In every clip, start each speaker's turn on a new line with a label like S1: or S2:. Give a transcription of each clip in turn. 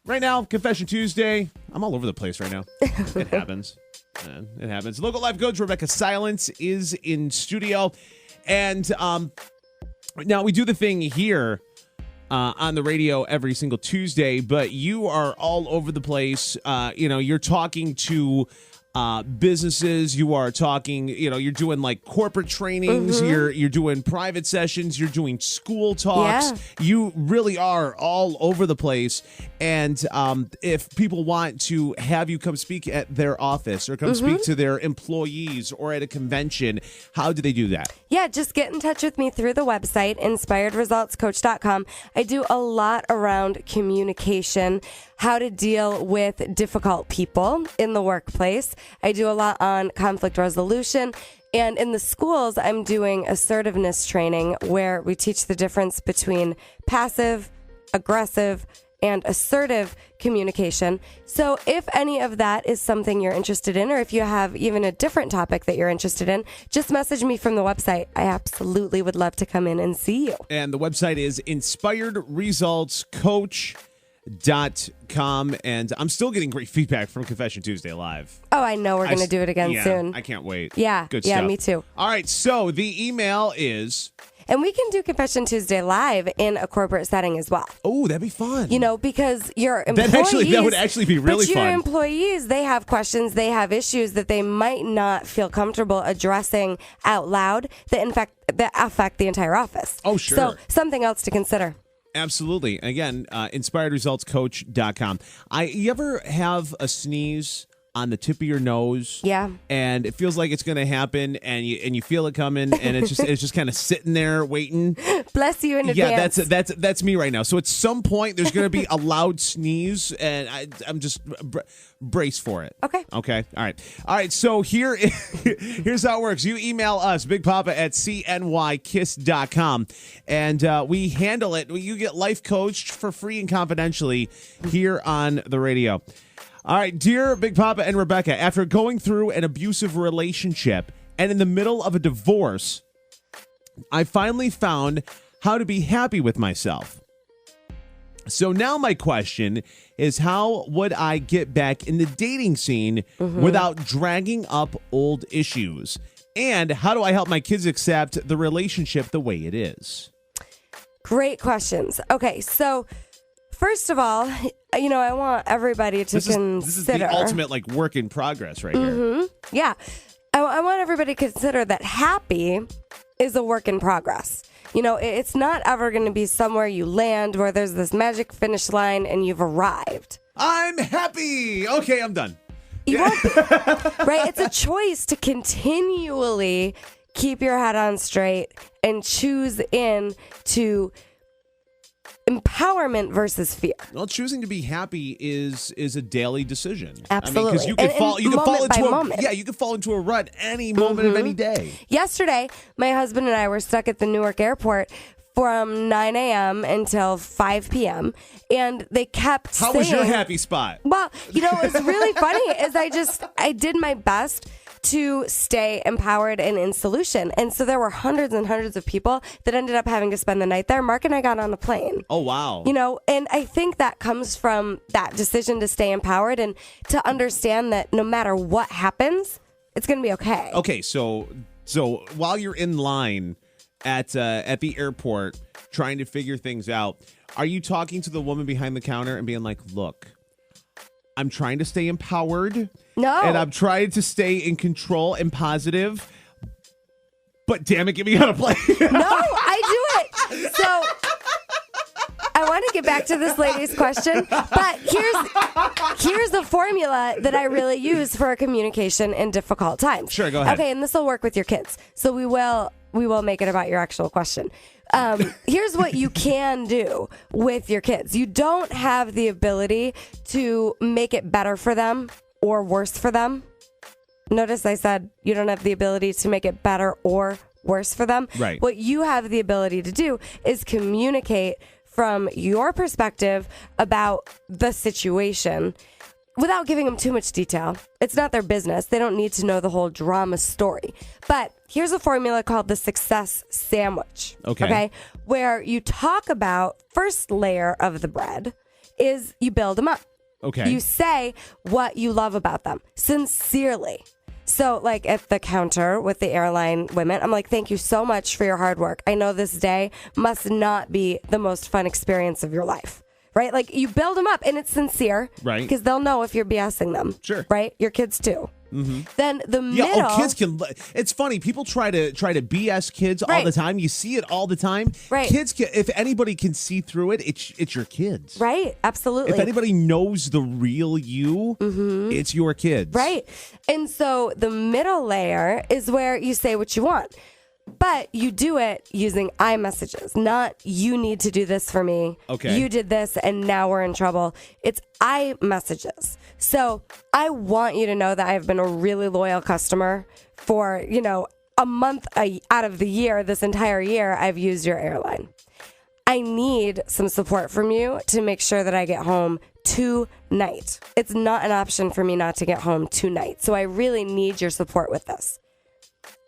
S1: Right now, Confession Tuesday. I'm all over the place right now. It happens. It happens. Local life coach Rebecca Silence is in studio. And now we do the thing here on the radio every single Tuesday, but you are all over the place. You're talking to businesses, you are talking, you're doing like corporate trainings, you're doing private sessions, you're doing school talks. Yeah. You really are all over the place. And if people want to have you come speak at their office or come speak to their employees or at a convention, how do they do that?
S2: Yeah, just get in touch with me through the website, inspiredresultscoach.com. I do a lot around communication, how to deal with difficult people in the workplace. I do a lot on conflict resolution. And in the schools, I'm doing assertiveness training where we teach the difference between passive, aggressive, and assertive communication. So if any of that is something you're interested in, or if you have even a different topic that you're interested in, just message me from the website. I absolutely would love to come in and see you.
S1: And the website is inspiredresultscoach.com. And I'm still getting great feedback from Confession Tuesday Live.
S2: Oh, I know we're going to do it again soon.
S1: I can't wait.
S2: Yeah.
S1: Good
S2: stuff.
S1: Yeah,
S2: me too.
S1: All right. So the email is...
S2: And we can do Confession Tuesday live in a corporate setting as well.
S1: Oh, that'd be fun.
S2: Because your employees...
S1: That would actually be really
S2: fun. But your
S1: fun.
S2: employees, they have questions, they have issues that they might not feel comfortable addressing out loud that affect the entire office.
S1: Oh, sure.
S2: So something else to consider.
S1: Absolutely. Again, inspiredresultscoach.com. You ever have a sneeze on the tip of your nose?
S2: Yeah.
S1: And it feels like it's going to happen, and you feel it coming, and it's just kind of sitting there waiting.
S2: Bless you in advance.
S1: Yeah, that's me right now. So at some point, there's going to be a loud sneeze, and I'm just brace for it.
S2: Okay.
S1: All right. So here's how it works. You email us, BigPapa@cnykiss.com, and we handle it. You get life coached for free and confidentially here on the radio. All right, dear Big Papa and Rebecca, after going through an abusive relationship and in the middle of a divorce, I finally found how to be happy with myself. So now my question is, how would I get back in the dating scene without dragging up old issues? And how do I help my kids accept the relationship the way it is?
S2: Great questions. Okay, so... First of all, I want everybody to consider.
S1: This is the ultimate work in progress right here.
S2: Yeah. I want everybody to consider that happy is a work in progress. It's not ever going to be somewhere you land where there's this magic finish line and you've arrived.
S1: I'm happy. Okay, I'm done.
S2: You won't be, right? It's a choice to continually keep your head on straight and choose into empowerment versus fear.
S1: Well, choosing to be happy is a daily decision.
S2: Absolutely.
S1: Because you can fall into a rut any moment of any day.
S2: Yesterday, my husband and I were stuck at the Newark airport from 9 a.m. until 5 p.m. And they kept saying...
S1: How was your happy spot?
S2: Well, what's really funny is I did my best to stay empowered and in solution. And so there were hundreds and hundreds of people that ended up having to spend the night there. Mark and I got on a plane.
S1: Oh, wow.
S2: And I think that comes from that decision to stay empowered and to understand that no matter what happens, it's going to be okay.
S1: Okay, so while you're in line at the airport trying to figure things out, are you talking to the woman behind the counter and being like, look, I'm trying to stay empowered.
S2: No.
S1: And I'm trying to stay in control and positive. But damn it, get me on a plane.
S2: No, I do it. So I want to get back to this lady's question, but here's the formula that I really use for communication in difficult times.
S1: Sure, go ahead.
S2: Okay, and this will work with your kids. So we will make it about your actual question. Here's what you can do with your kids. You don't have the ability to make it better for them or worse for them. Notice I said you don't have the ability to make it better or worse for them.
S1: Right.
S2: What you have the ability to do is communicate from your perspective about the situation without giving them too much detail. It's not their business. They don't need to know the whole drama story. But here's a formula called the success sandwich.
S1: Okay.
S2: Where you talk about first layer of the bread is you build them up.
S1: Okay.
S2: You say what you love about them sincerely. So like at the counter with the airline women, I'm like, thank you so much for your hard work. I know this day must not be the most fun experience of your life. Right? Like you build them up and it's sincere.
S1: Right.
S2: Because they'll know if you're BSing them.
S1: Sure.
S2: Right? Your kids too.
S1: Mm-hmm.
S2: Then the
S1: Yeah,
S2: middle.
S1: kids can. It's funny. People try to BS kids all
S2: Right.
S1: the time. You see it all the time.
S2: Right.
S1: Kids can, if anybody can see through it, it's your kids.
S2: Right. Absolutely.
S1: If anybody knows the real you, it's your kids.
S2: Right. And so the middle layer is where you say what you want. But you do it using iMessages, not you need to do this for me.
S1: Okay.
S2: You did this and now we're in trouble. It's iMessages. So I want you to know that I've been a really loyal customer for, a month out of the year, this entire year, I've used your airline. I need some support from you to make sure that I get home tonight. It's not an option for me not to get home tonight. So I really need your support with this.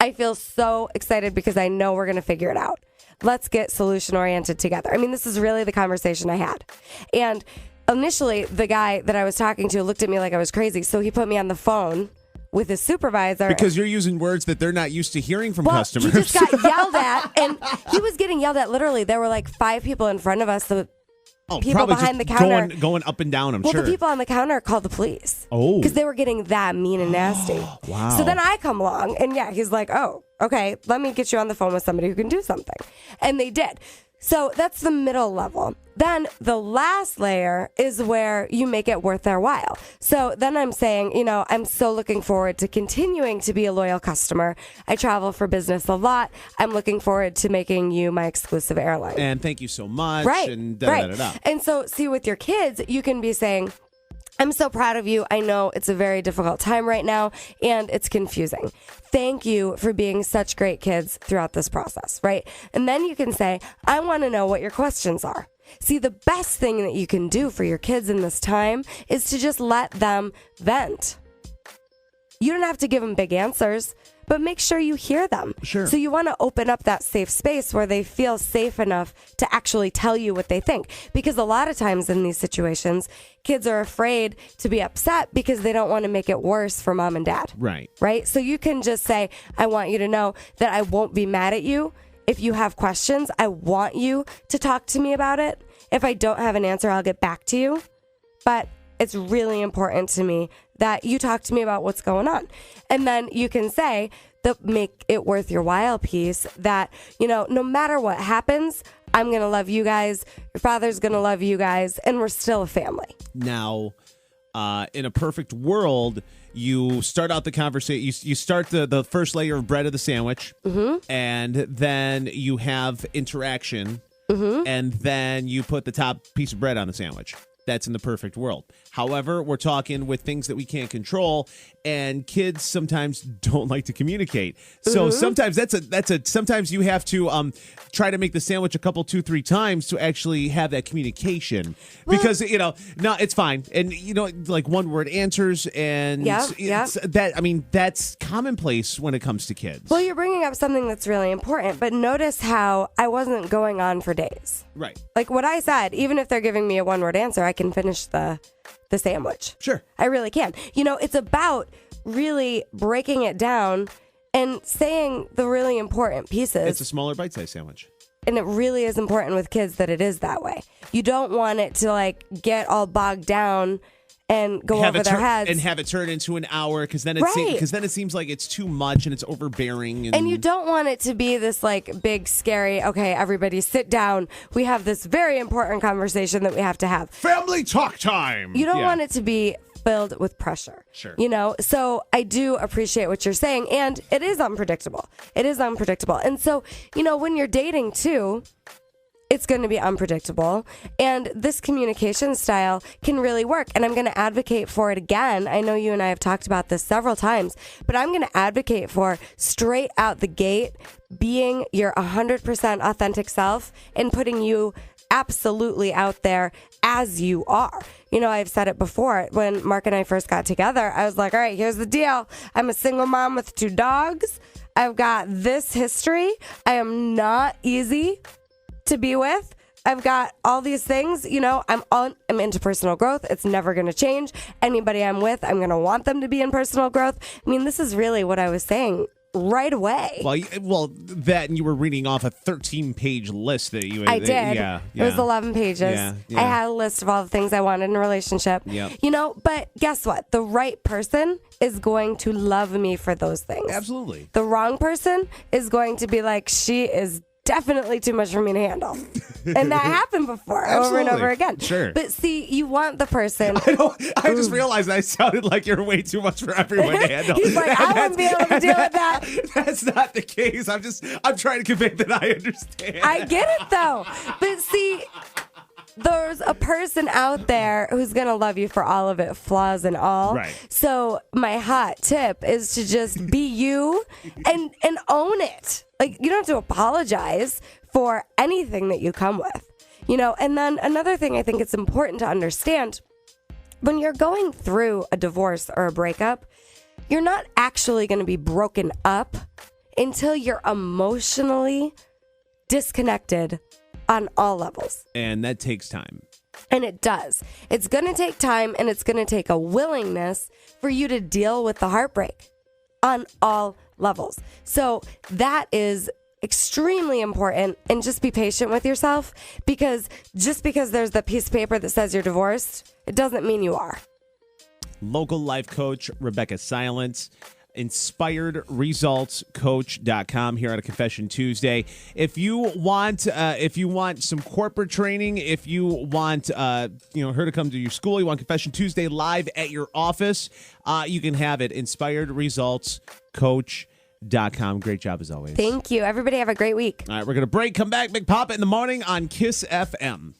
S2: I feel so excited because I know we're going to figure it out. Let's get solution oriented together. I mean, this is really the conversation I had. And initially, the guy that I was talking to looked at me like I was crazy. So he put me on the phone with his supervisor.
S1: Because you're using words that they're not used to hearing from
S2: Well,
S1: customers.
S2: he just got yelled at. And he was getting yelled at literally. There were like 5 people in front of us. The people
S1: probably
S2: behind the
S1: just
S2: counter.
S1: going up and down, I'm
S2: Well,
S1: sure.
S2: the people on the counter called the police.
S1: Oh.
S2: Because they were getting that mean and nasty.
S1: Wow.
S2: So then I come along and he's like, oh, okay, let me get you on the phone with somebody who can do something. And they did. So that's the middle level. Then the last layer is where you make it worth their while. So then I'm saying, I'm so looking forward to continuing to be a loyal customer. I travel for business a lot. I'm looking forward to making you my exclusive airline.
S1: And thank you so much.
S2: Right.
S1: And
S2: right.
S1: da-da-da-da.
S2: And so, see, with your kids, you can be saying, I'm so proud of you. I know it's a very difficult time right now, and it's confusing. Thank you for being such great kids throughout this process, right? And then you can say, I want to know what your questions are. See, the best thing that you can do for your kids in this time is to just let them vent. You don't have to give them big answers, but make sure you hear them.
S1: Sure.
S2: So you want to open up that safe space where they feel safe enough to actually tell you what they think. Because a lot of times in these situations, kids are afraid to be upset because they don't want to make it worse for mom and dad.
S1: Right.
S2: Right? So you can just say, I want you to know that I won't be mad at you. If you have questions, I want you to talk to me about it. If I don't have an answer, I'll get back to you. But it's really important to me that you talk to me about what's going on. And then you can say the make it worth your while piece that, no matter what happens, I'm going to love you guys. Your father's going to love you guys. And we're still a family.
S1: Now, in a perfect world, you start out the conversation. You start the first layer of bread of the sandwich, and then you have interaction, and then you put the top piece of bread on the sandwich. That's in the perfect world. However, we're talking with things that we can't control, and kids sometimes don't like to communicate. So sometimes sometimes you have to try to make the sandwich a couple, 2-3 times to actually have that communication. Because no, it's fine, and like one word answers, and that. I mean, that's commonplace when it comes to kids.
S2: Well, you're bringing up something that's really important, but notice how I wasn't going on for days.
S1: Right.
S2: Like what I said, even if they're giving me a one-word answer, I can finish the sandwich.
S1: Sure.
S2: I really can. It's about really breaking it down and saying the really important pieces.
S1: It's a smaller bite-sized sandwich.
S2: And it really is important with kids that it is that way. You don't want it to get all bogged down and go over their heads.
S1: And have it turn into an hour because then, it seems like it's too much and it's overbearing.
S2: And you don't want it to be this big, scary, okay, everybody sit down. We have this very important conversation that we have to have.
S1: Family talk time.
S2: You don't want it to be filled with pressure.
S1: Sure.
S2: So I do appreciate what you're saying. And it is unpredictable. And so, when you're dating too, it's going to be unpredictable. And this communication style can really work. And I'm going to advocate for it again. I know you and I have talked about this several times, but I'm going to advocate for straight out the gate being your 100% authentic self and putting you absolutely out there as you are. I've said it before. When Mark and I first got together, I was like, all right, here's the deal. I'm a single mom with 2 dogs. I've got this history. I am not easy to be with. I've got all these things, I'm into personal growth. It's never going to change. Anybody I'm with, I'm going to want them to be in personal growth. I mean, this is really what I was saying right away.
S1: Well, that and you were reading off a 13-page list that you.
S2: I did.
S1: Yeah.
S2: It was 11 pages.
S1: Yeah.
S2: I had a list of all the things I wanted in a relationship.
S1: Yep.
S2: But guess what? The right person is going to love me for those things.
S1: Absolutely.
S2: The wrong person is going to be like, she is definitely too much for me to handle. And that happened before over and over again.
S1: Sure.
S2: But see, you want the person.
S1: I just realized I sounded like you're way too much for everyone to handle.
S2: He's like, I wouldn't be able to deal with that.
S1: That's not the case. I'm trying to convey that I understand.
S2: I get it though. But see, there's a person out there who's going to love you for all of it, flaws and all.
S1: Right.
S2: So my hot tip is to just be you and own it. Like, you don't have to apologize for anything that you come with. And then another thing I think it's important to understand, when you're going through a divorce or a breakup, you're not actually going to be broken up until you're emotionally disconnected on all levels.
S1: And that takes time.
S2: And it does. It's going to take time, and it's going to take a willingness for you to deal with the heartbreak on all levels. So that is extremely important, and just be patient with yourself, because just because there's the piece of paper that says you're divorced, it doesn't mean you are.
S1: Local life coach Rebecca Silence, InspiredResultsCoach.com here on a Confession Tuesday. If you want some corporate training, if you want her to come to your school, you want Confession Tuesday live at your office, you can have it. InspiredResultsCoach.com. Great job as always.
S2: Thank you. Everybody have a great week.
S1: All right, we're going to break. Come back. Big Papa in the morning on Kiss FM.